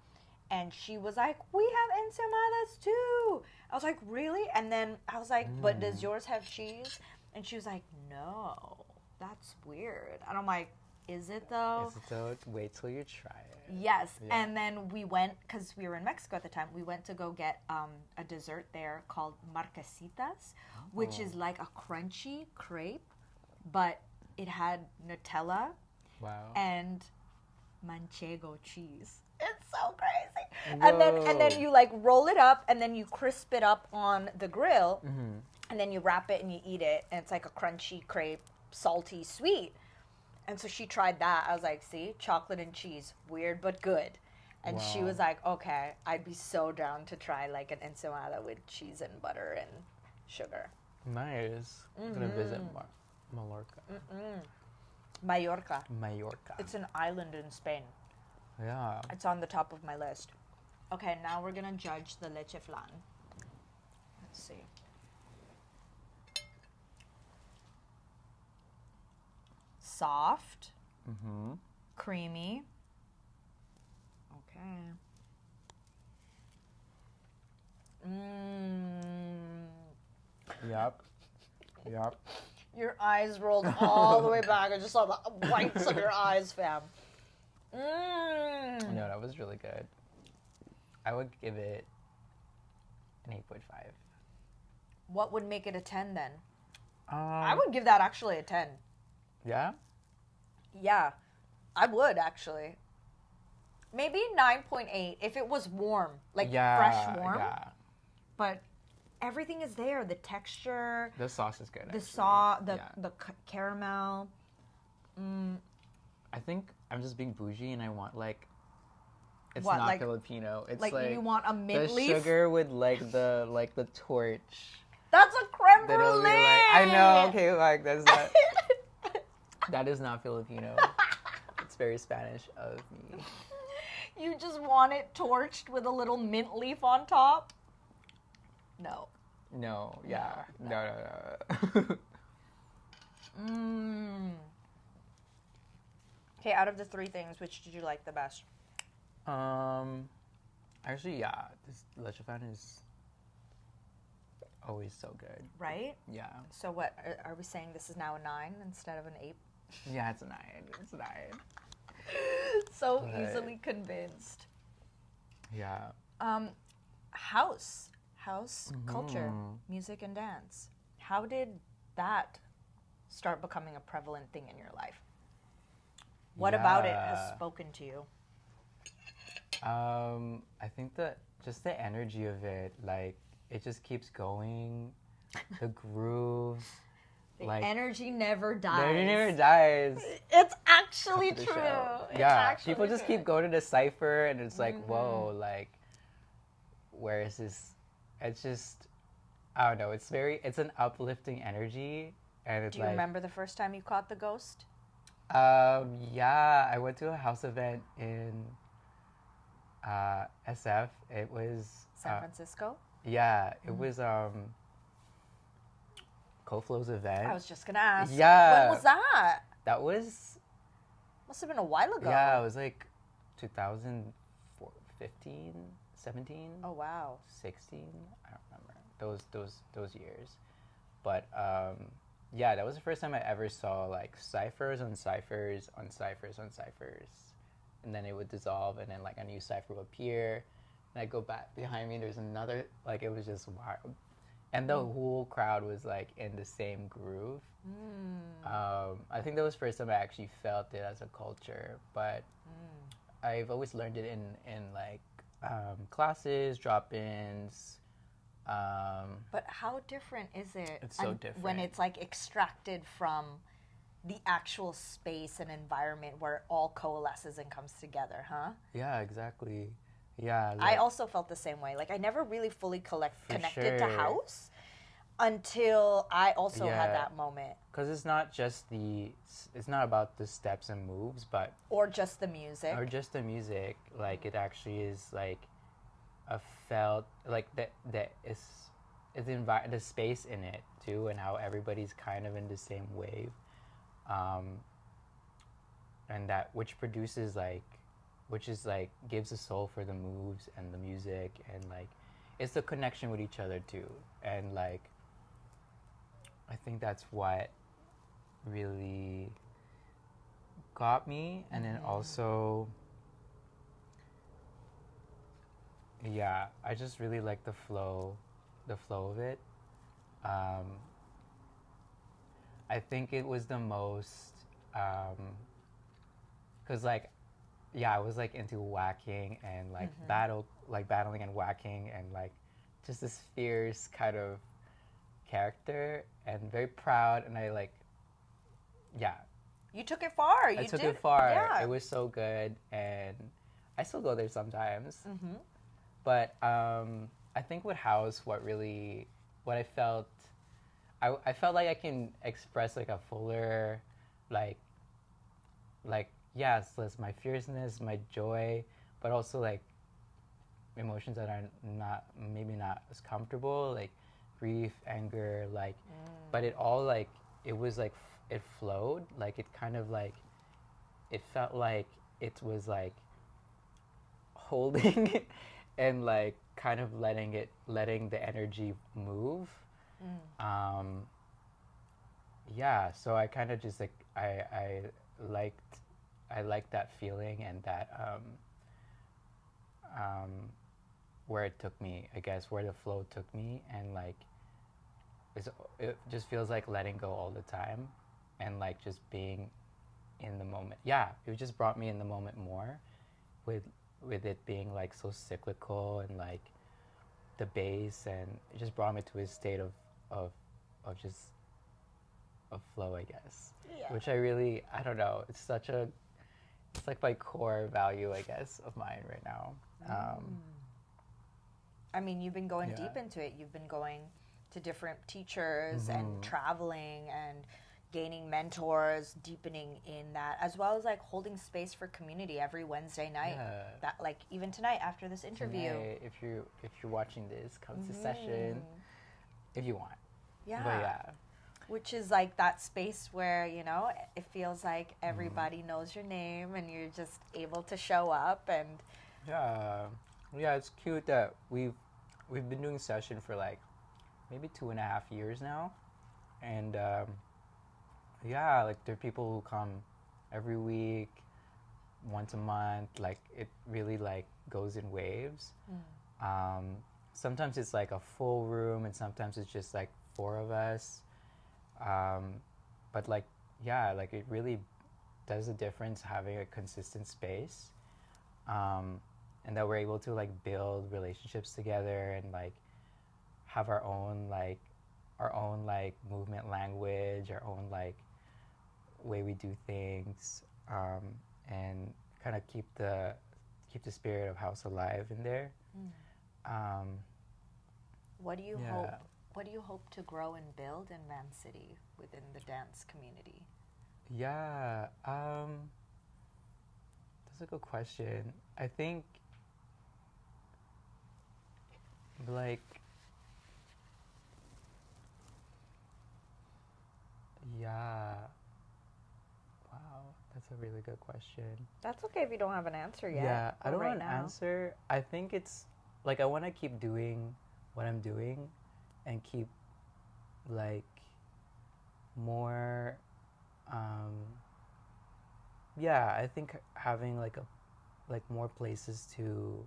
and she was like, "We have ensaimadas too." I was like, "Really?" And then I was like, "But does yours have cheese?" And she was like, "No, that's weird." And I'm like, "Is it though?" Is it though? Wait till you try it. Yes. Yeah. And then we went, because we were in Mexico at the time, we went to go get a dessert there called marquesitas, which is like a crunchy crepe, but it had Nutella and manchego cheese. It's so crazy. And then you like roll it up, and then you crisp it up on the grill, and then you wrap it and you eat it, and it's like a crunchy crepe, salty, sweet. And so she tried that. I was like, "See, chocolate and cheese, weird but good." And she was like, "Okay, I'd be so down to try like an ensaimada with cheese and butter and sugar." Nice. I'm gonna visit Mallorca. Mallorca. It's an island in Spain. Yeah. It's on the top of my list. Okay, now we're gonna judge the leche flan. Let's see. Soft, creamy, Okay. Yep. Your eyes rolled all the way back. I just saw the whites of your eyes, fam. No, that was really good. I would give it an 8.5. What would make it a 10 then? I I would give that actually a 10. Yeah? Yeah, I would actually. Maybe 9.8 if it was warm, like fresh warm. Yeah. But everything is there. The texture, The sauce is good. the caramel. I think I'm just being bougie and I want like it's What, not like- Filipino. It's Like, like you want a mint the leaf? sugar with like the torch. That's a creme That'll brulee. be like, I know. Okay, like that's not. That is not Filipino. It's very Spanish of me. You just want it torched with a little mint leaf on top? No. No. Yeah. No. Okay, out of the three things, which did you like the best? Actually, yeah. This leche fan is always so good. Right? Yeah. So what, are we saying this is now a 9 instead of an 8? Yeah, it's a 9. It's a 9. So But- easily convinced. Yeah. House culture, music and dance. How did that start becoming a prevalent thing in your life? What about it has spoken to you? I think that just the energy of it, like it just keeps going. The grooves, The like energy never dies. it never dies. It's actually The true. show. It's Yeah, actually people just true. keep going to the cypher, and it's like, whoa, like, where is this? It's just, I don't know. It's an uplifting energy, and it's Do you like, remember the first time you caught the ghost? yeah, I went to a house event in SF. It was San Francisco? Yeah, it was CoFlow's event. I was just gonna ask. Yeah. When was that? That was Must have been a while ago. yeah, it was like 2015, 17, Oh wow. 16. I don't remember those years, but yeah, that was the first time I ever saw like ciphers on ciphers on ciphers on ciphers, and then it would dissolve, and then like a new cipher would appear, and I go back behind me. There's another, like it was just wild, and the whole crowd was like in the same groove. I think that was the first time I actually felt it as a culture, but I've always learned it in like classes, drop-ins. But how different is it? It's so when different. it's like extracted from the actual space and environment where it all coalesces and comes together, huh? Yeah, exactly. Yeah. I like- also felt the same way. Like I never really fully connected to sure. house until I also had Yeah. that moment. Because it's not about the steps and moves, but Or just the music. or just the music. Like it actually is like a felt like the the space in it too, and how everybody's kind of in the same wave, and that which gives a soul for the moves and the music, and like it's the connection with each other too, and like I think that's what really got me, and then also yeah, I just really like the flow of it. I think it was the most because like yeah, I was like into whacking and like battling and whacking, and like just this fierce kind of character, and very proud, and I like yeah, You took it far. I took it far. Yeah. It was so good, and I still go there sometimes. But I think with house, what I felt, I felt like I can express like a fuller, like yes, that's my fierceness, my joy, but also like emotions that are maybe not as comfortable, like grief, anger, like, but it all like it was like it flowed, like it kind of like it felt like it was like holding and like kind of letting the energy move. Yeah, so I kind of just like liked I liked that feeling and that where it took me, I guess, where the flow took me, and like it just feels like letting go all the time and like just being in the moment. Yeah, it just brought me in the moment more with it being like so cyclical and like the bass, and it just brought me to a state of just of flow, I guess. Yeah. Which I don't know, it's like my core value, I guess, of mine right now. I mean, you've been going Yeah. deep into it. You've been going to different teachers and traveling and gaining mentors, deepening in that, as well as like holding space for community every Wednesday night. Yeah. That, like, even tonight after this interview. Tonight, if you're watching this, come to session if you want. Yeah. But yeah. Which is like that space where, you know, it feels like everybody knows your name and you're just able to show up. And Yeah, it's cute that we've been doing session for like maybe 2.5 years now, and yeah, like there are people who come every week, once a month. Like it really like goes in waves. Sometimes it's like a full room, and sometimes it's just like 4 of us. But like, yeah, like it really does a difference having a consistent space. And that we're able to like build relationships together and like have our own like movement language, our own like way we do things, and kind of keep the spirit of house alive in there. what do you Yeah. hope? What do you hope to grow and build in Vancity within the dance community? Yeah, that's a good question. I think like yeah. Wow, that's a really good question. That's okay if you don't have an answer yet. Yeah, I or don't right want an now. answer. I think it's like I want to keep doing what I'm doing and keep like more yeah, I think having like more places to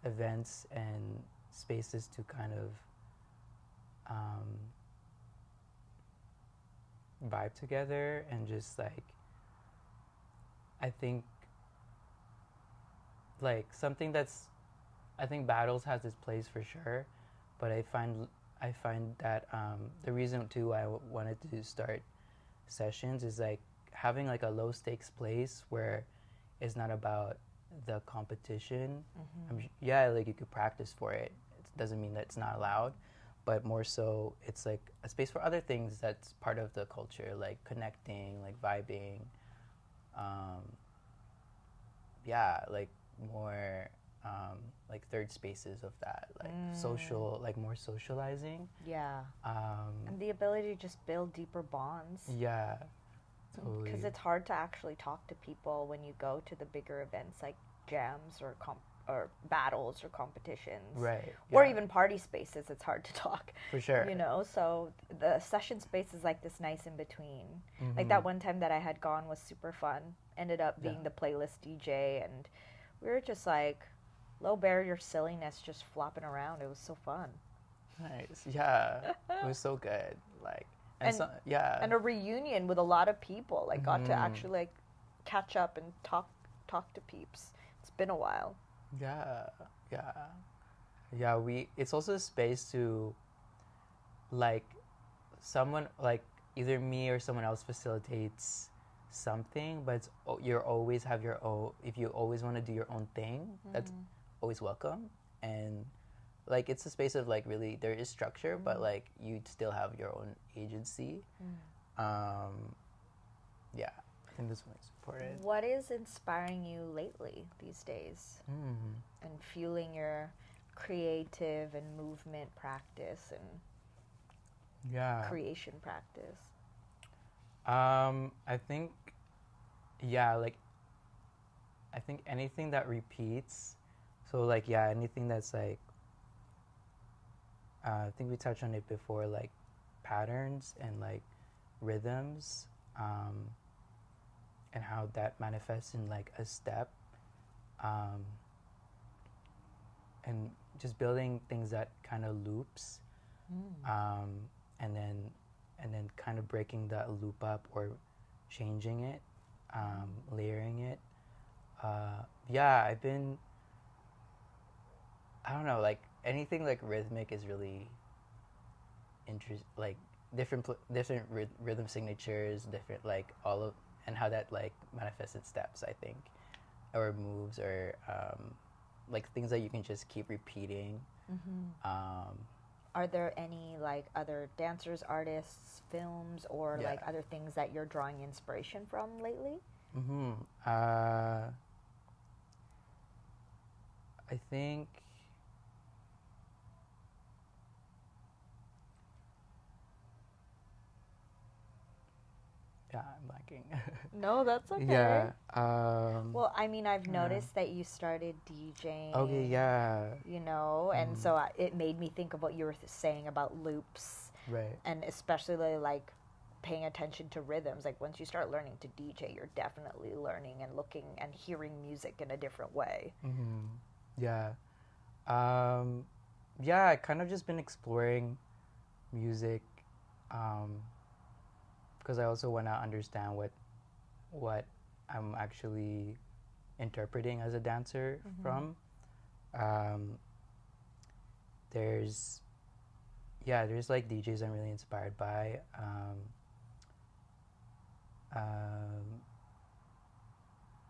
events and spaces to kind of vibe together, and just like I think like something that's I think battles has its place for sure, but I find that the reason too I wanted to start sessions is like having like a low stakes place where it's not about the competition. Yeah, like you could practice for it. It doesn't mean that it's not allowed, but more so it's like a space for other things that's part of the culture, like connecting, like vibing. Yeah, like more like third spaces of that, like social, like more socializing. Yeah. And the ability to just build deeper bonds. Yeah, totally. Because it's hard to actually talk to people when you go to the bigger events like jams or battles or competitions. Right. Or yeah, even party spaces, it's hard to talk. for sure. You know, so the session space is like this nice in between. Like that one time that I had gone was super fun. Ended up being Yeah. the playlist DJ, and we were just like low barrier silliness just flopping around. It was so fun. Nice. Yeah, it was so good. Like, and so, yeah, And a reunion with a lot of people. Like got to actually like catch up and talk to peeps. It's been a while. yeah, yeah, yeah. It's also a space to, like, someone like either me or someone else facilitates something, but you always have your own. If you always want to do your own thing, that's always welcome. And like it's a space of like really there is structure, but like you still have your own agency. Yeah, I think this one's important. What is inspiring you lately these days? And fueling your creative and movement practice and Yeah. creation practice? I think, yeah, like I think anything that repeats. So like anything that's like I think we touched on it before, like patterns and like rhythms, and how that manifests in like a step, and just building things that kind of loops, and then kind of breaking that loop up or changing it, layering it. I don't know, like anything like rhythmic is really like different rhythm signatures, different like all of, and how that like manifests in steps, I think, or moves, or like things that you can just keep repeating. Are there any like other dancers, artists, films, or like other things that you're drawing inspiration from lately? I think I'm lacking. No, that's okay. Yeah. Well, I mean, I've noticed that you started DJing. Okay, yeah. You know, and so it made me think of what you were saying about loops. Right. And especially like paying attention to rhythms. Like once you start learning to DJ, you're definitely learning and looking and hearing music in a different way. Yeah. Yeah, I kind of just been exploring music, because I also want to understand what I'm actually interpreting as a dancer from. There's like DJs I'm really inspired by.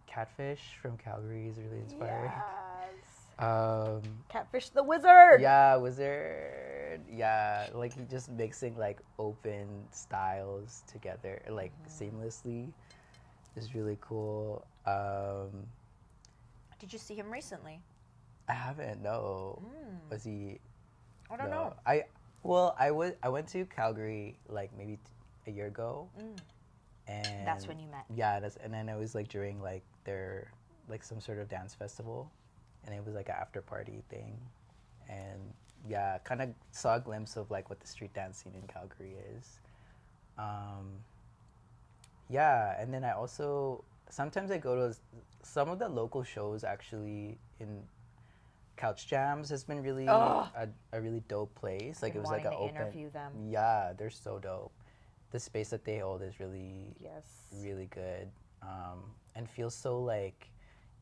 Catfish from Calgary is really inspiring. Yes. Catfish the Wizard. Yeah, Wizard. Yeah, like he just mixing like open styles together like seamlessly is really cool. Did you see him recently? I haven't. No. Was he? I don't know. I went to Calgary like maybe a year ago, and that's when you met. Yeah, and then it was like during like their like some sort of dance festival, and it was like an after party thing, and yeah, kind of saw a glimpse of like what the street dance scene in Calgary is. Yeah, and then I also sometimes I go to some of the local shows actually in Couch Jams has been really a really dope place. Like it was like an open. Interview them. Yeah, they're so dope. The space that they hold is really really good, and feels so like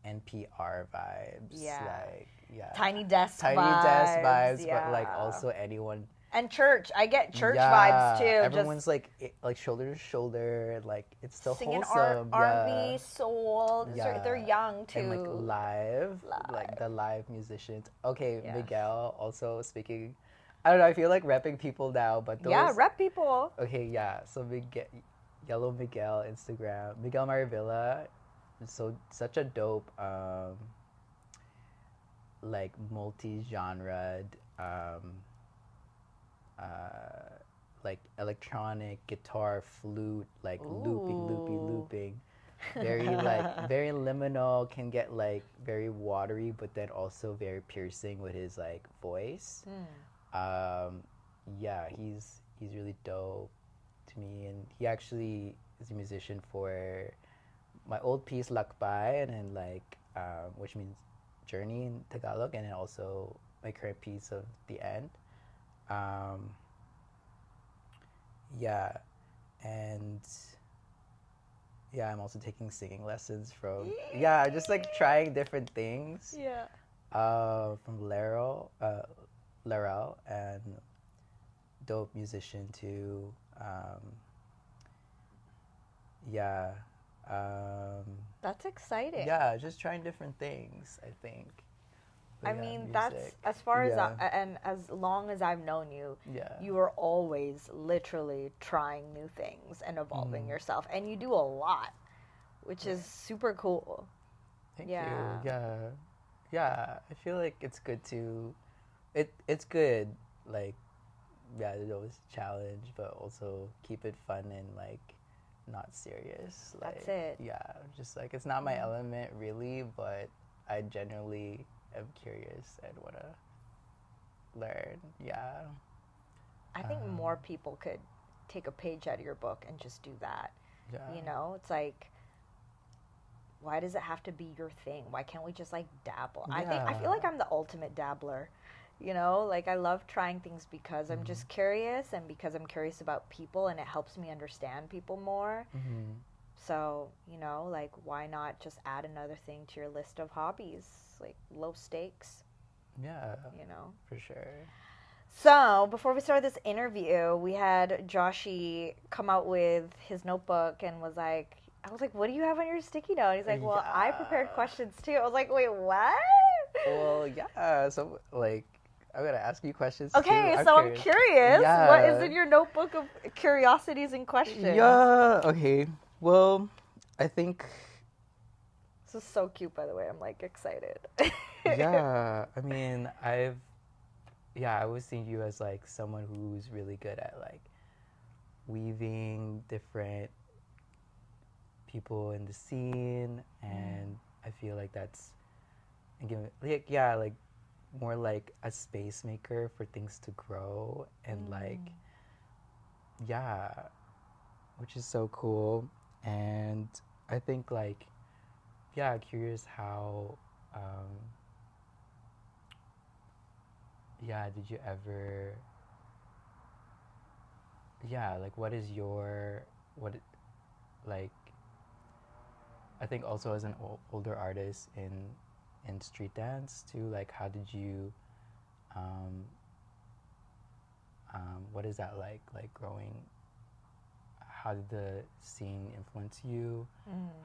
NPR vibes. Yeah. Like Tiny desk vibes, yeah. but like also anyone. And church, I get church vibes too. Everyone's like shoulder to shoulder, and like it's still singing wholesome. R&B, soul. Yeah. They're young too. And like live, like the live musicians. Okay, Yes. Miguel also speaking. I don't know. I feel like repping people now, but those. Yeah, rep people. Okay, yeah. So Yellow Miguel Instagram, Miguel Maravilla, so such a dope, like multi-genred, like electronic guitar, flute, like looping, very like very liminal, can get like very watery, but then also very piercing with his like voice. Yeah, he's really dope to me, and he actually is a musician for my old piece Lakbay, and then like which means journey in Tagalog, and then also my current piece of E.N.D. Yeah, and yeah, I'm also taking singing lessons from just like trying different things. Yeah. From Laurel, and dope musician too. That's exciting. Yeah, just trying different things, I think. I mean, that's as far as and as long as I've known you, you are always literally trying new things and evolving yourself, and you do a lot, which is super cool. Thank you. Yeah. I feel like it's good to, it's good. Like, there's always a challenge, but also keep it fun and like not serious. Like, that's it. Yeah, just like it's not my element really, but I genuinely am curious and want to learn. Yeah. I think more people could take a page out of your book and just do that. Yeah. You know, it's like, why does it have to be your thing? Why can't we just like dabble? Yeah. I feel like I'm the ultimate dabbler. You know, like I love trying things because I'm just curious and because I'm curious about people and it helps me understand people more. Mm-hmm. So, you know, like why not just add another thing to your list of hobbies? Like low stakes. Yeah. You know. For sure. So, before we started this interview, we had Joshee come out with his notebook and was like, I was like, what do you have on your sticky note? He's like, well, I prepared questions too. I was like, wait, what? Well, yeah. So, like, I'm going to ask you questions Okay, too. so I'm curious. Yeah. What is in your notebook of curiosities and questions? Yeah. Okay. Well, I think... This is so cute, by the way. I'm, like, excited. Yeah. I mean, I always see you as like someone who's really good at like weaving different people in the scene, and I feel like that's like more like a space maker for things to grow and like which is so cool. And I think like curious how did you ever like what is your like I think also as an older artist in street dance too, like how did you what is that like growing, how did the scene influence you,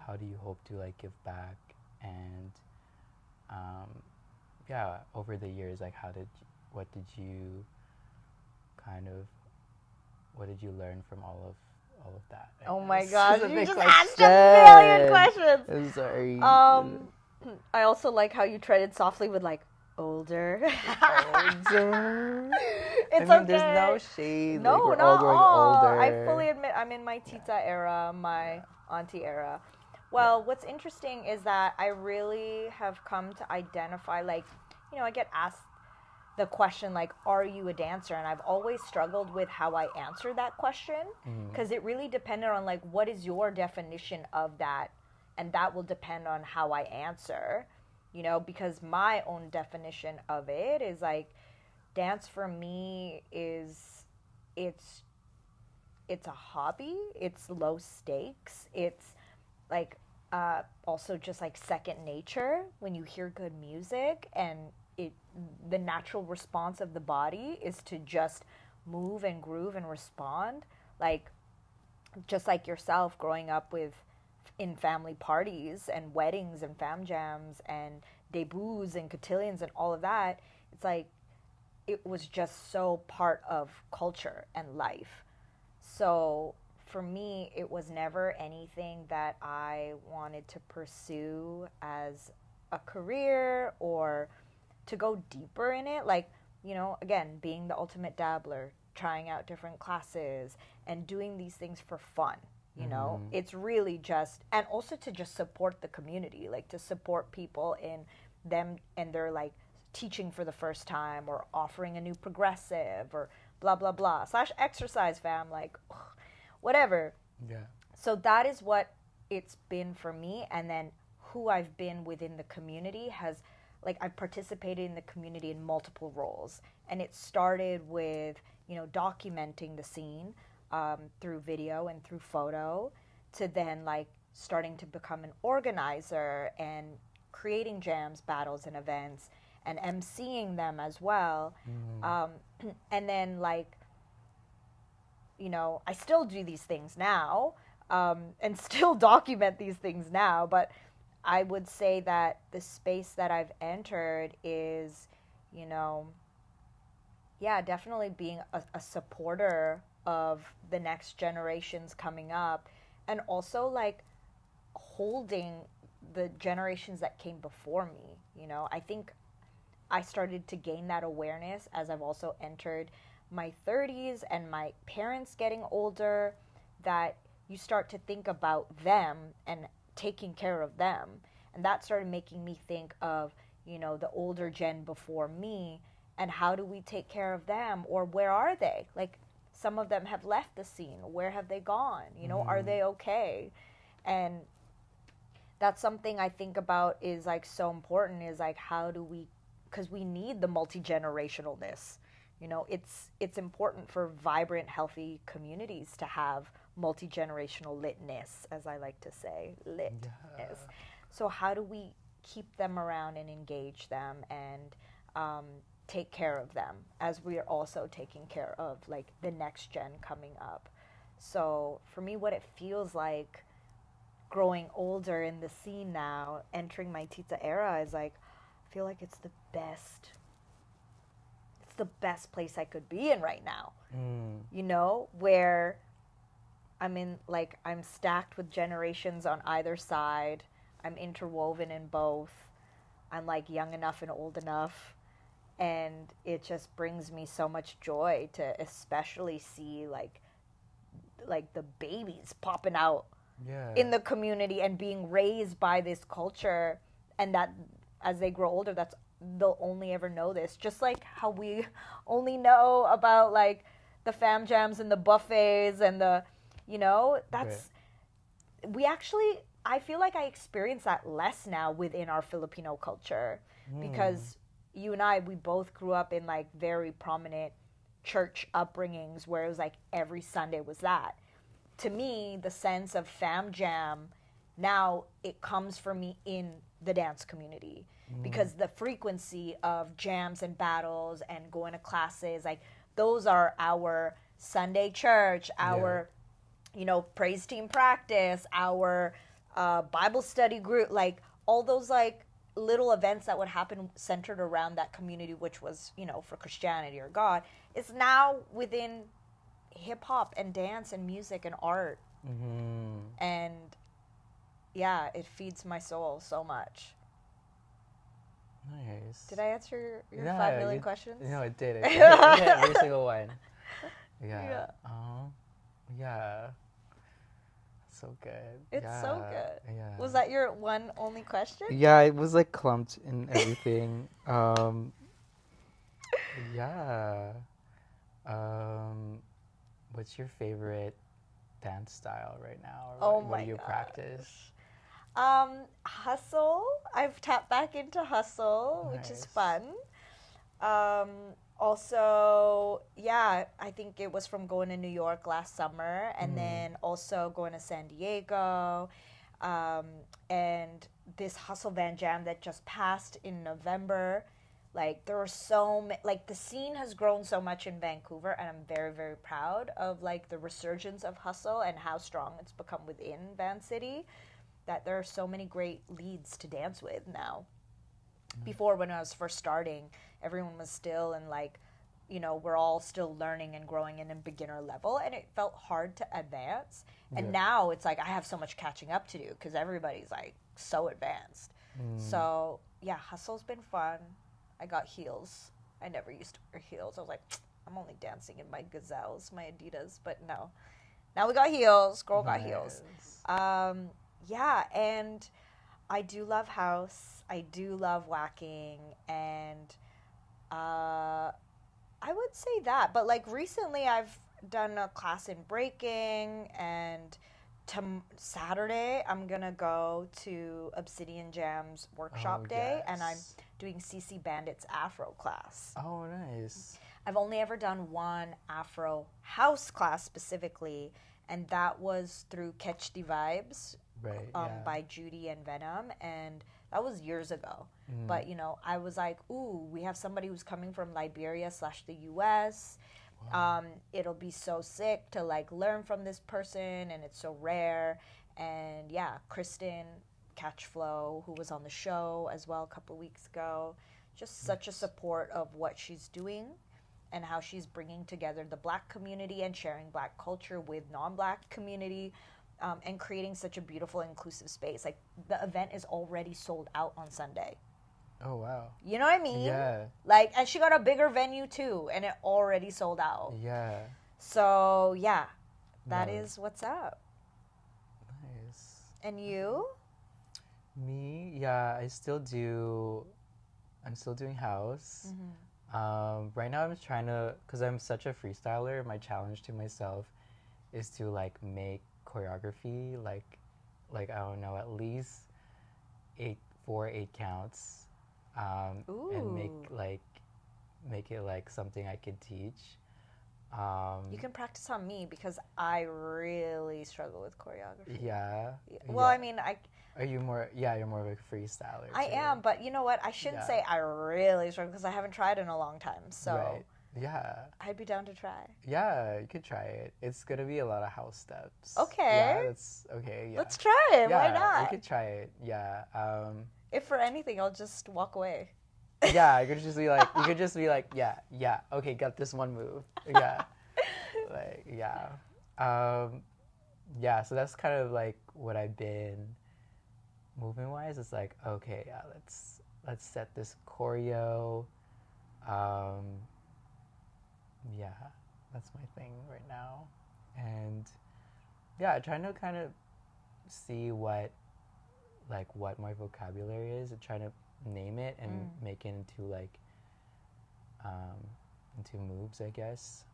how do you hope to like give back, and over the years, like what did you learn from all of that? Oh my gosh, you just asked question. 1,000,000 questions. I'm sorry. I also like how you treaded softly with like older. Older. It's I mean, okay. there's no shade. No, like, we're not all growing all. older. I fully admit I'm in my tita era, my auntie era. Well, what's interesting is that I really have come to identify, like, you know, I get asked the question, like, are you a dancer? And I've always struggled with how I answer that question because it really depended on, like, what is your definition of that? And that will depend on how I answer, you know, because my own definition of it is, like, dance for me is, it's a hobby. It's low stakes. It's, like, also just, like, second nature when you hear good music, and the natural response of the body is to just move and groove and respond. Like, just like yourself growing up in family parties and weddings and fam jams and debuts and cotillions and all of that, it's like it was just so part of culture and life. So for me, it was never anything that I wanted to pursue as a career or to go deeper in it. Like, you know, again, being the ultimate dabbler, trying out different classes and doing these things for fun. You know, it's really just, and also to just support the community, like to support people in them and their like teaching for the first time or offering a new progressive or blah, blah, blah, / exercise fam, like whatever. Yeah. So that is what it's been for me. And then who I've been within the community has, like, I've participated in the community in multiple roles. And it started with, you know, documenting the scene through video and through photo, to then like starting to become an organizer and creating jams, battles, and events, and emceeing them as well. And then, like, you know, I still do these things now and still document these things now, but I would say that the space that I've entered is, you know, definitely being a supporter of the next generations coming up, and also like holding the generations that came before me. You know, I think I started to gain that awareness as I've also entered my 30s and my parents getting older, that, you start to think about them and taking care of them. And that started making me think of, you know, the older gen before me, and how do we take care of them, or where are they? Like, some of them have left the scene. Where have they gone? You know, are they okay? And that's something I think about is like so important, is like, how do we, because we need the multi-generationalness. You know, it's important for vibrant, healthy communities to have multi-generational litness, as I like to say, litness. Yeah. So how do we keep them around and engage them and take care of them, as we are also taking care of like the next gen coming up? So for me, what it feels like growing older in the scene now, entering my Tita era, is like, I feel like it's the best place I could be in right now. You know, where I'm in, like, I'm stacked with generations on either side. I'm interwoven in both. I'm like young enough and old enough. And it just brings me so much joy to especially see like the babies popping out in the community and being raised by this culture, and that as they grow older, that's, they'll only ever know this. Just like how we only know about like the fam jams and the buffets and the, you know, that's, we actually, I feel like I experience that less now within our Filipino culture, because you and I, we both grew up in like very prominent church upbringings where it was like every Sunday was that. To me, the sense of fam jam now, it comes for me in the dance community, because the frequency of jams and battles and going to classes, like those are our Sunday church, our, you know, praise team practice, our Bible study group, like all those like little events that would happen centered around that community, which was, you know, for Christianity or God, is now within hip hop and dance and music and art. And yeah, it feeds my soul so much. Nice. Did I answer your 5 million questions? No, it did. It hit every single one. Yeah. Yeah. So good. It's so good. Yeah. Was that your one only question? Yeah, it was like clumped in everything. Yeah. What's your favorite dance style right now? Or what do you practice? Hustle. I've tapped back into hustle, which is fun. Also, yeah, I think it was from going to New York last summer, and then also going to San Diego, and this Hustle Van Jam that just passed in November. Like, there are like, the scene has grown so much in Vancouver, and I'm very, very proud of, like, the resurgence of hustle and how strong it's become within Vancity, that there are so many great leads to dance with now. Before, when I was first starting, everyone was still in, like, you know, we're all still learning and growing in a beginner level, and it felt hard to advance. And now it's like I have so much catching up to do because everybody's, like, so advanced. So, yeah, hustle's been fun. I got heels. I never used to wear heels. I was like, I'm only dancing in my gazelles, my Adidas, but no. Now we got heels. Girl got heels. Yeah, and I do love house. I do love whacking, and I would say that. But, like, recently I've done a class in breaking, and Saturday I'm going to go to Obsidian Jam's workshop day, and I'm doing CC Bandit's Afro class. Oh, nice. I've only ever done one Afro house class specifically, and that was through Catch the Vibes by Judy and Venom, and that was years ago. But, you know, I was like, ooh, we have somebody who's coming from Liberia / the U.S. Wow. It'll be so sick to, like, learn from this person, and it's so rare. And, yeah, Kristen Catchflow, who was on the show as well a couple of weeks ago, just such a support of what she's doing and how she's bringing together the Black community and sharing Black culture with non-Black community, and creating such a beautiful, inclusive space. Like, the event is already sold out on Sunday. Oh, wow. You know what I mean? Yeah. Like, and she got a bigger venue, too, and it already sold out. Yeah. So, yeah, that is what's up. And you? Me, yeah, I'm still doing house. Right now I'm trying to, because I'm such a freestyler, my challenge to myself is to like make choreography, like I don't know, at least 8 counts, and make it like something I could teach. You can practice on me because I really struggle with choreography. Yeah. Well, yeah. I mean, Are you more? Yeah, you're more of a freestyler. I am, but you know what? I shouldn't say I really struggle because I haven't tried in a long time. So right. Yeah. I'd be down to try. Yeah, you could try it. It's gonna be a lot of house steps. Okay. Yeah, that's okay. Yeah. Let's try it. Yeah, Why not? We could try it. Yeah. If for anything, I'll just walk away. Yeah, you could just be like, yeah. Okay, got this one move. Yeah. Like, yeah. Yeah, so that's kind of like what I've been movement wise. It's like, okay, yeah, let's set this choreo. Yeah, that's my thing right now. And yeah, trying to kind of see what my vocabulary is and trying to name it and make it into like into moves, I guess.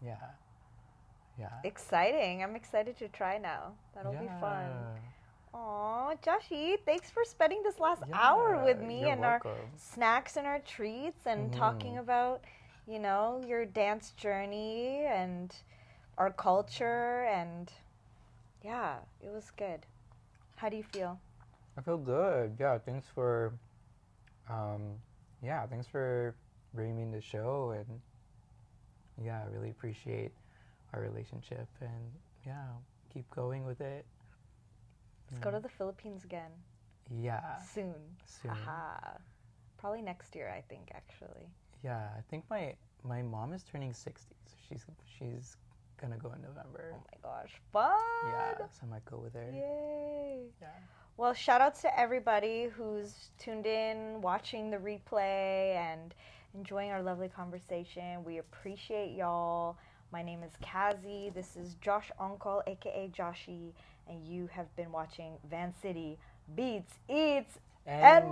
Yeah. Exciting. I'm excited to try now. That'll be fun. Aw, Joshee, thanks for spending this last hour with me and welcome. our snacks and our treats and talking about, you know, your dance journey and our culture, and yeah, it was good. How do you feel? I feel good. Yeah, thanks for bringing me in the show, and yeah, I really appreciate our relationship, and yeah, keep going with it. Let's go to the Philippines again. Yeah. Soon. Aha. Probably next year, I think, actually. Yeah, I think my mom is turning 60, so she's gonna go in November. Oh my gosh, fun! Yeah, so I might go with her. Yay! Yeah. Well, shout outs to everybody who's tuned in, watching the replay, and enjoying our lovely conversation. We appreciate y'all. My name is Kazi. This is Josh Ongcol, aka Joshee, and you have been watching Vancity Beats, Eats, and More.